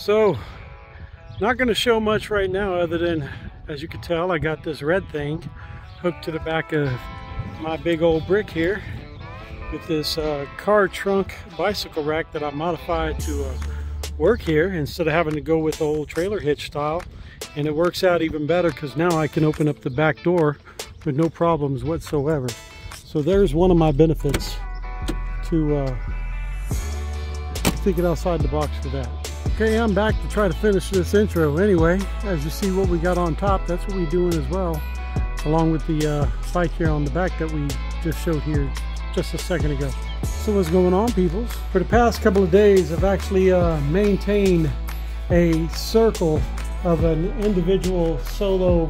So, not going to show much right now other than, as you can tell, I got this red thing hooked to the back of my big old brick here with this car trunk bicycle rack that I modified to work here instead of having to go with the old trailer hitch style. And it works out even better because now I can open up the back door with no problems whatsoever. So there's one of my benefits to thinking outside the box for that. Okay, I'm back to try to finish this intro anyway. As you see what we got on top, that's what we're doing as well, along with the bike here on the back that we just showed here just a second ago. So what's going on, peoples? For the past couple of days, I've actually maintained a circle of an individual solo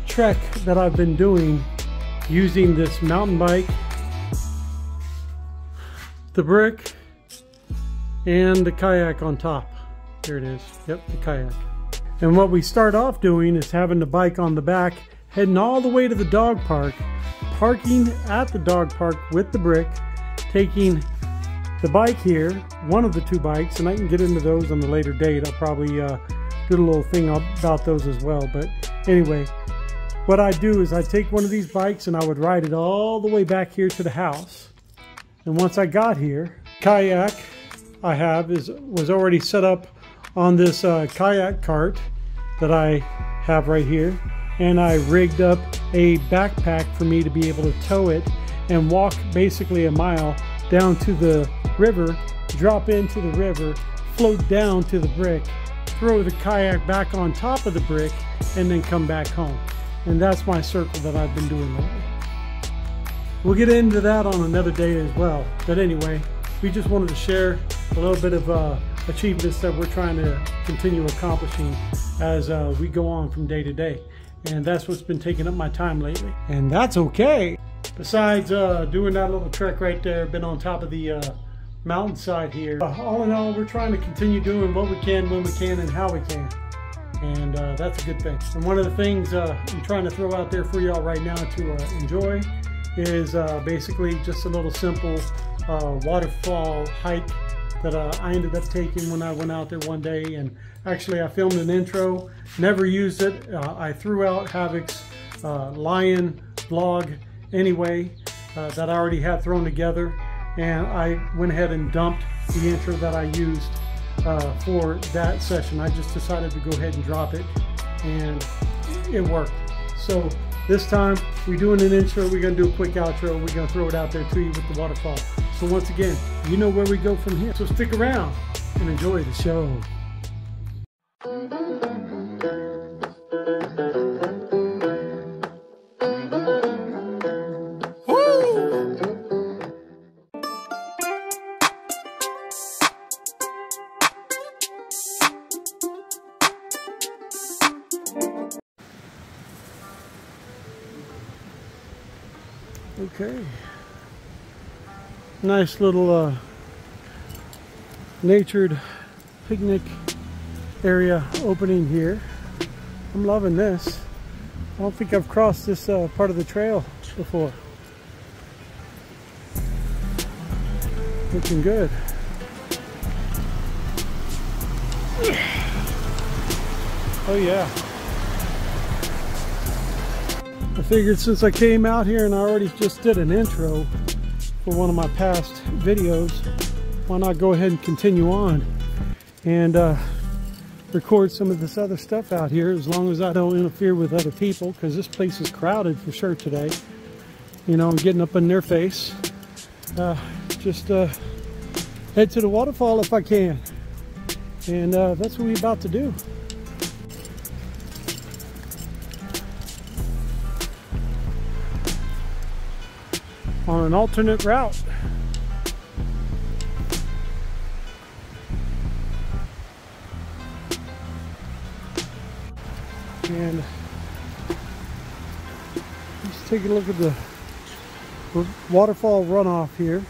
trek that I've been doing using this mountain bike, the brick, and the kayak on top. Here it is. Yep, the kayak. And what we start off doing is having the bike on the back, heading all the way to the dog park, parking at the dog park with the brick, taking the bike here, one of the two bikes, and I can get into those on the later date. I'll probably do a little thing about those as well. But anyway, what I do is I take one of these bikes and I would ride it all the way back here to the house. And once I got here, kayak I have was already set up on this kayak cart that I have right here, and I rigged up a backpack for me to be able to tow it and walk basically a mile down to the river, drop into the river, float down to the brick, throw the kayak back on top of the brick, and then come back home. And that's my circle that I've been doing lately. We'll get into that on another day as well, but anyway, we just wanted to share a little bit of achievements that we're trying to continue accomplishing as we go on from day to day. And that's what's been taking up my time lately. And that's okay. Besides doing that little trek right there, been on top of the mountainside here. All in all, we're trying to continue doing what we can, when we can, and how we can. And that's a good thing. And one of the things I'm trying to throw out there for y'all right now to enjoy is basically just a little simple waterfall hike that I ended up taking when I went out there one day. And actually I filmed an intro, never used it. I threw out Havoc's lion vlog anyway that I already had thrown together, and I went ahead and dumped the intro that I used for that session. I just decided to go ahead and drop it, and it worked. So this time we're doing an intro, we're going to do a quick outro, we're going to throw it out there to you with the waterfall. So once again, you know where we go from here. So stick around and enjoy the show. Okay, nice little natured picnic area opening here. I'm loving this. I don't think I've crossed this part of the trail before. Looking good. Oh yeah. I figured since I came out here and I already just did an intro for one of my past videos, why not go ahead and continue on and record some of this other stuff out here, as long as I don't interfere with other people, because this place is crowded for sure today. You know, I'm getting up in their face. Just head to the waterfall if I can, and that's what we're about to do. On an alternate route. And just take a look at the waterfall runoff here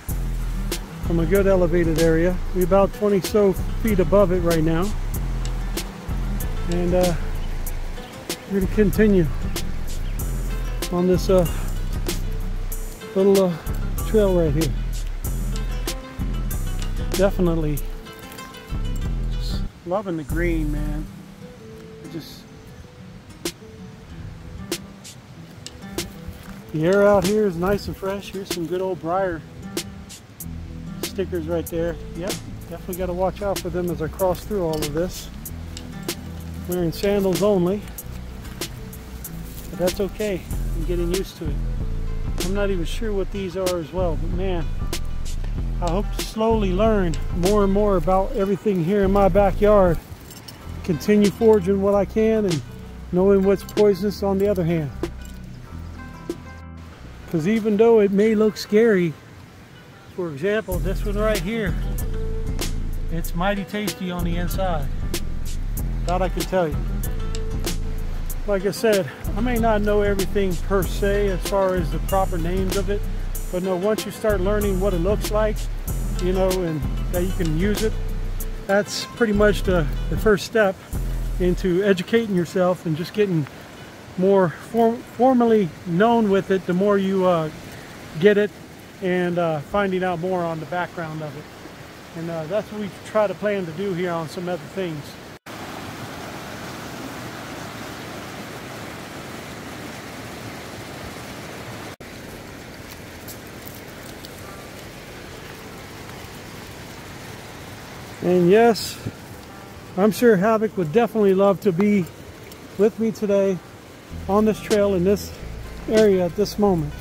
from a good elevated area. We're about 20 so feet above it right now. And we're going to continue on this little trail right here. Definitely just Loving the green, man. The air out here is nice and fresh. Here's some good old briar stickers right there. Yep, definitely got to watch out for them as I cross through all of this. Wearing sandals only, but that's okay. I'm getting used to it. I'm not even sure what these are as well, but man, I hope to slowly learn more and more about everything here in my backyard. Continue foraging what I can and knowing what's poisonous on the other hand. Because even though it may look scary, for example, this one right here, it's mighty tasty on the inside. That I can tell you. Like I said, I may not know everything per se as far as the proper names of it, but no, once you start learning what it looks like, you know, and that you can use it, that's pretty much the first step into educating yourself and just getting more formally known with it. The more you get it, and finding out more on the background of it, and that's what we try to plan to do here on some other things. And yes, I'm sure Havoc would definitely love to be with me today on this trail in this area at this moment.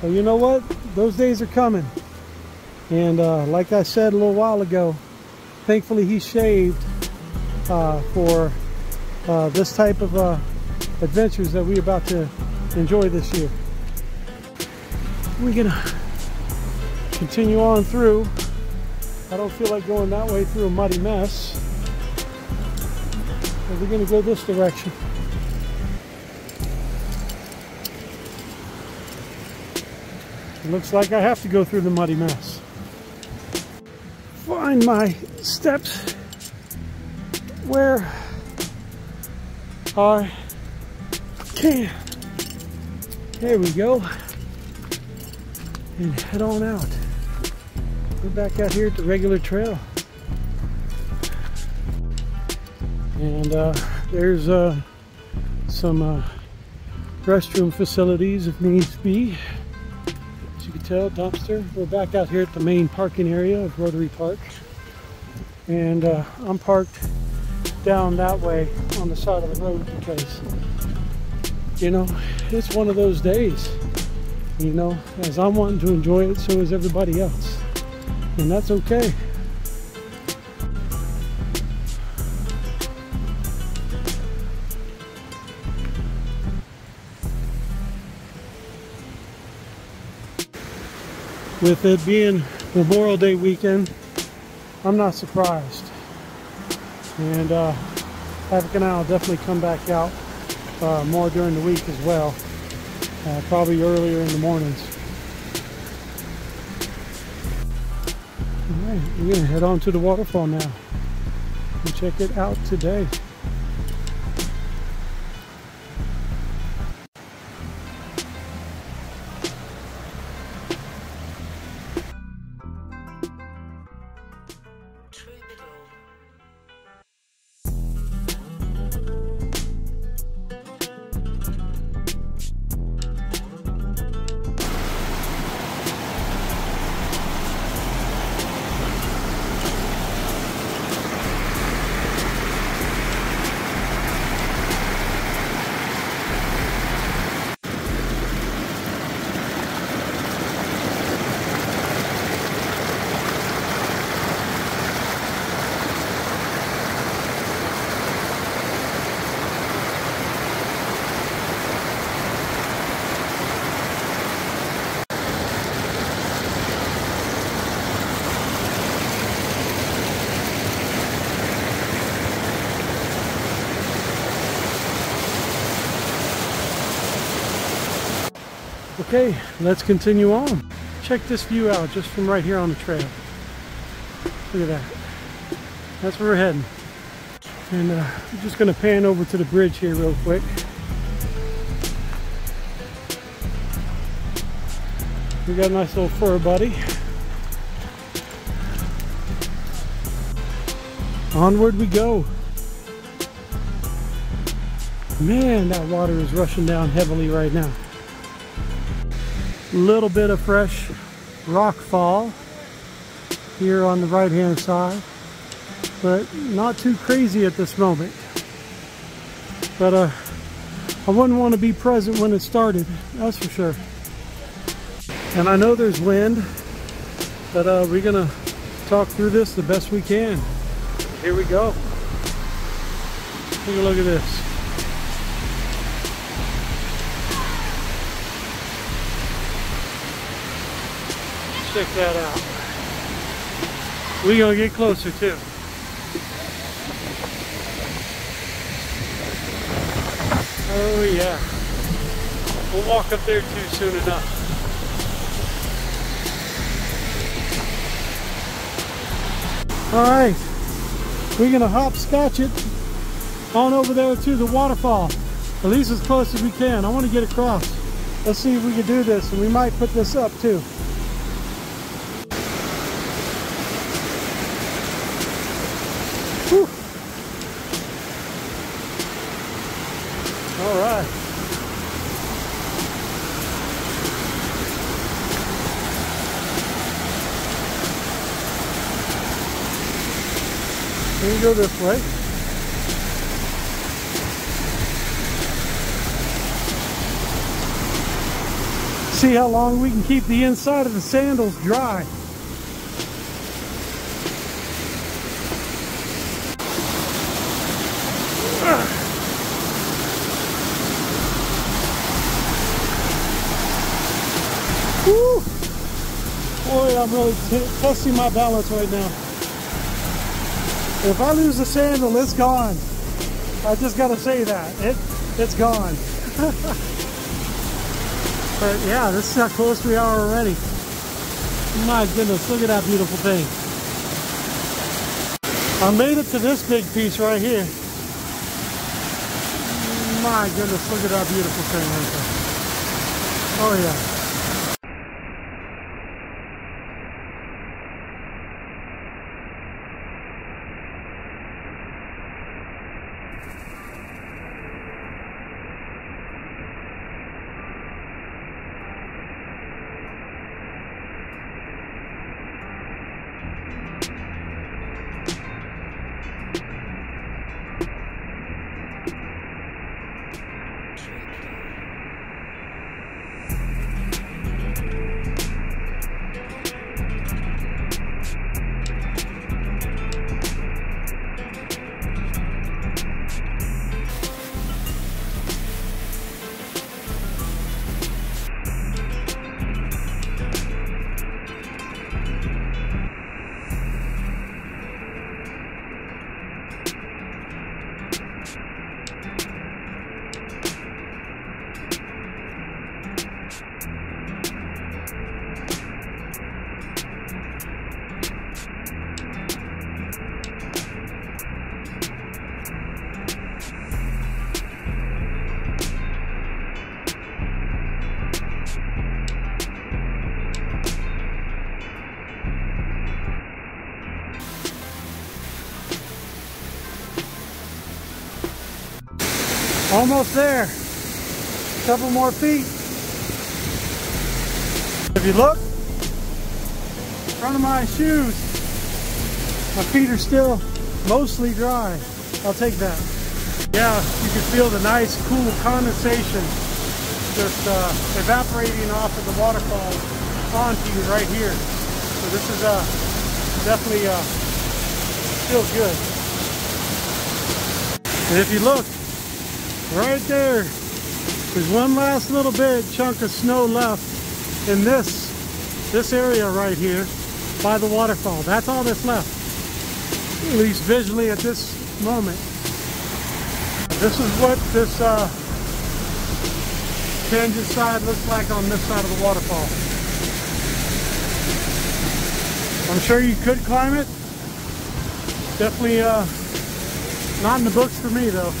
But you know what? Those days are coming. And like I said a little while ago, thankfully he shaved for this type of adventures that we're about to enjoy this year. We're gonna continue on through. I don't feel like going that way through a muddy mess. But we're gonna go this direction. It looks like I have to go through the muddy mess. Find my steps where I can. There we go. And head on out. We're back out here at the regular trail. And there's some restroom facilities if needs be. As you can tell, dumpster. We're back out here at the main parking area of Rotary Park. And I'm parked down that way on the side of the road because, you know, it's one of those days. You know, as I'm wanting to enjoy it, so is everybody else. And that's okay. With it being Memorial Day weekend, I'm not surprised. And Havoc and I will definitely come back out more during the week as well. Probably earlier in the mornings. Alright, we're going to head on to the waterfall now and check it out today. Okay, let's continue on. Check this view out just from right here on the trail. Look at that. That's where we're heading. And I'm just going to pan over to the bridge here real quick. We got a nice little fur buddy. Onward we go. Man, that water is rushing down heavily right now. Little bit of fresh rock fall here on the right hand side, but not too crazy at this moment. But I wouldn't want to be present when it started, that's for sure. And I know there's wind, but we're gonna talk through this the best we can. Here we go. Take a look at this. Check that out. We're gonna get closer too. Oh yeah. We'll walk up there too soon enough. Alright. We're gonna hopscotch it on over there to the waterfall. At least as close as we can. I want to get across. Let's see if we can do this, and we might put this up too. Whew. All right. Let me go this way. See how long we can keep the inside of the sandals dry. Woo! Boy, I'm really testing my balance right now. If I lose the sandal, it's gone. I just gotta say that. It's gone. But yeah, this is how close we are already. My goodness, look at that beautiful thing. I made it to this big piece right here. My goodness, look at that beautiful thing right there. Oh yeah. Almost there. Couple more feet. If you look, in front of my shoes, my feet are still mostly dry. I'll take that. Yeah, you can feel the nice, cool condensation just evaporating off of the waterfall onto you right here. So this is definitely feels good. And if you look, right there's one last little bit chunk of snow left in this area right here by the waterfall. That's all that's left, at least visually at this moment. This is what this tangent side looks like on this side of the waterfall. I'm sure you could climb it. Definitely not in the books for me though.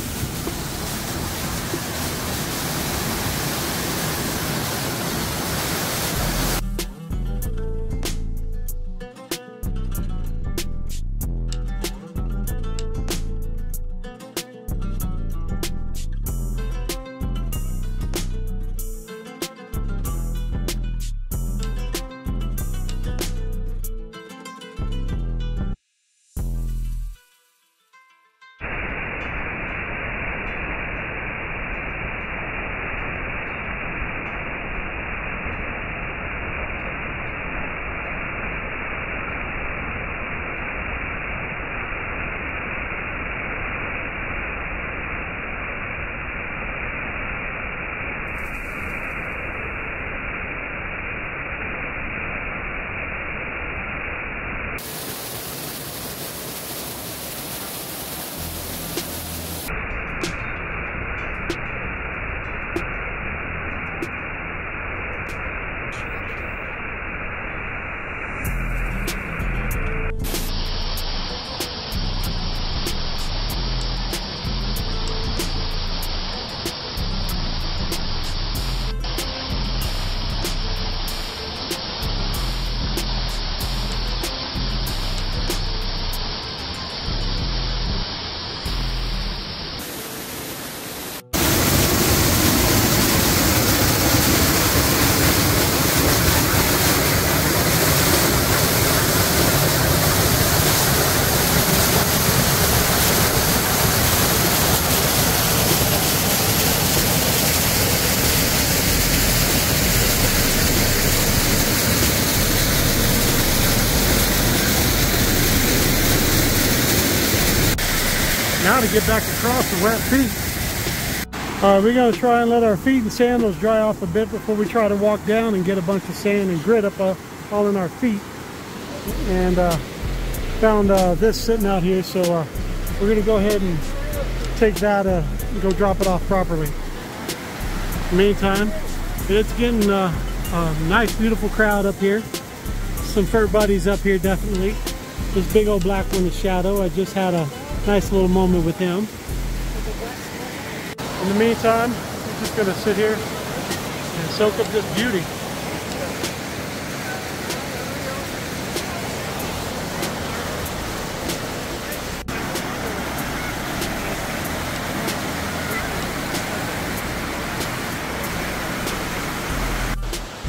Now to get back across the wet feet. Alright, we're going to try and let our feet and sandals dry off a bit before we try to walk down and get a bunch of sand and grit up all in our feet. And found this sitting out here, so we're going to go ahead and take that and go drop it off properly. Meantime, it's getting a nice beautiful crowd up here. Some fur buddies up here, definitely. This big old black one is Shadow. I just had a nice little moment with him. In the meantime, we're just going to sit here and soak up this beauty.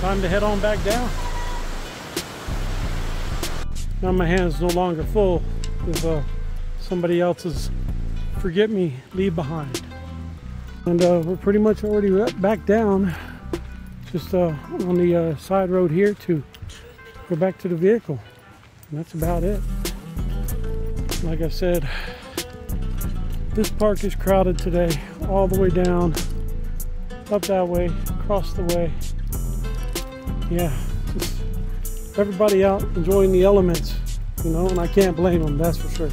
Time to head on back down. Now my hand's no longer full with somebody else's forget me, leave behind. And we're pretty much already back down, just on the side road here to go back to the vehicle. And that's about it. Like I said, this park is crowded today, all the way down, up that way, across the way. Yeah, just everybody out enjoying the elements, you know, and I can't blame them, that's for sure.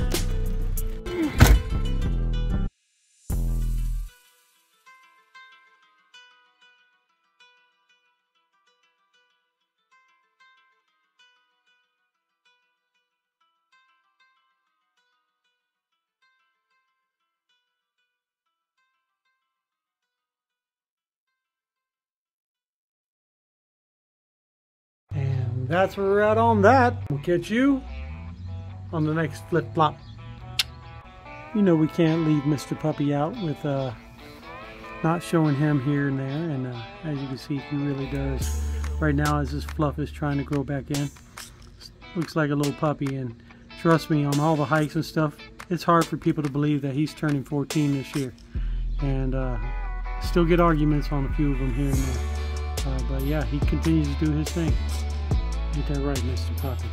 And that's where we're at on that. We'll catch you on the next flip flop. You know we can't leave Mr. Puppy out with not showing him here and there, and as you can see, he really does. Right now, as his fluff is trying to grow back in, looks like a little puppy. And trust me, on all the hikes and stuff, it's hard for people to believe that he's turning 14 this year. And still get arguments on a few of them here and there. But yeah, he continues to do his thing. Ain't that right, Mr. Puppy?